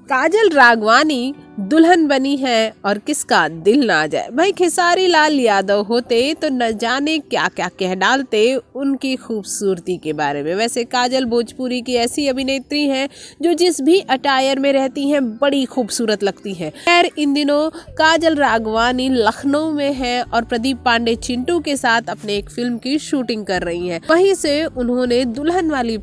काजल राघवानी दुल्हन बनी है और किसका दिल ना जाए। भाई खेसारी लाल यादव होते तो न जाने क्या क्या कह डालते उनकी खूबसूरती के बारे में। वैसे काजल भोजपुरी की ऐसी अभिनेत्री हैं जो जिस भी अटायर में रहती हैं बड़ी खूबसूरत लगती हैं। खैर इन दिनों काजल राघवानी लखनऊ में है और प्रदीप पांडे चिंटू के साथ अपने एक फिल्म की शूटिंग कर रही हैं। वहीं से उन्होंने दुल्हन वाली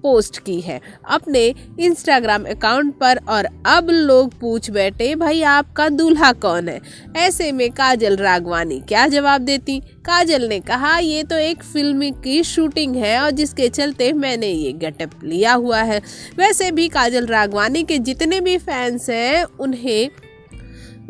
पोस्ट की है अपने इंस्टाग्राम अकाउंट पर और अब लोग पूछ बैठे भाई आपका दूल्हा कौन है। ऐसे में काजल राघवानी क्या जवाब देती। काजल ने कहा ये तो एक फिल्म की शूटिंग है और जिसके चलते मैंने ये गेटअप लिया हुआ है। वैसे भी काजल राघवानी के जितने भी फैंस हैं उन्हें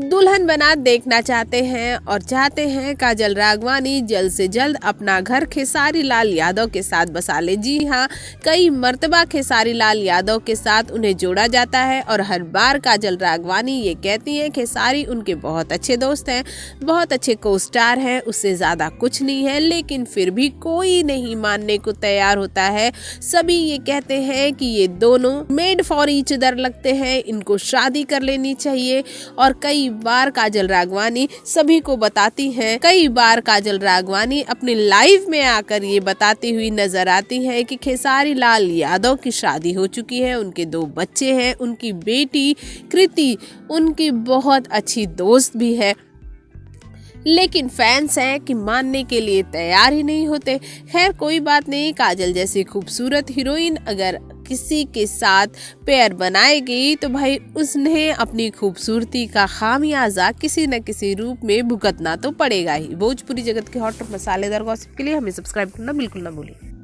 दुल्हन बना देखना चाहते हैं और चाहते हैं काजल राघवानी जल्द से जल्द अपना घर खेसारी लाल यादव के साथ बसा ले। जी हाँ, कई मर्तबा खेसारी लाल यादव के साथ उन्हें जोड़ा जाता है और हर बार काजल राघवानी ये कहती हैं खेसारी उनके बहुत अच्छे दोस्त हैं, बहुत अच्छे को स्टार हैं, उससे ज़्यादा कुछ नहीं है। लेकिन फिर भी कोई नहीं मानने को तैयार होता है। सभी ये कहते हैं कि ये दोनों मेड फॉर ईच अदर लगते हैं, इनको शादी कर लेनी चाहिए। और कई बार काजल राघवानी सभी को बताती हैं, कई बार काजल राघवानी अपने लाइव में आकर ये बताती हुई नजर आती है कि खेसारी लाल यादव की शादी हो चुकी है, उनके 2 बच्चे हैं, उनकी बेटी कृति उनकी बहुत अच्छी दोस्त भी है। लेकिन फैंस हैं कि मानने के लिए तैयार ही नहीं होते। खैर कोई बात नहीं, काजल जैसी खूबसूरत हीरोइन अगर किसी के साथ पेयर बनाएगी तो भाई उसने अपनी खूबसूरती का खामियाजा किसी न किसी रूप में भुगतना तो पड़ेगा ही। भोजपुरी जगत के हॉट और मसालेदार गॉसिप के लिए हमें सब्सक्राइब करना बिल्कुल ना भूलिए।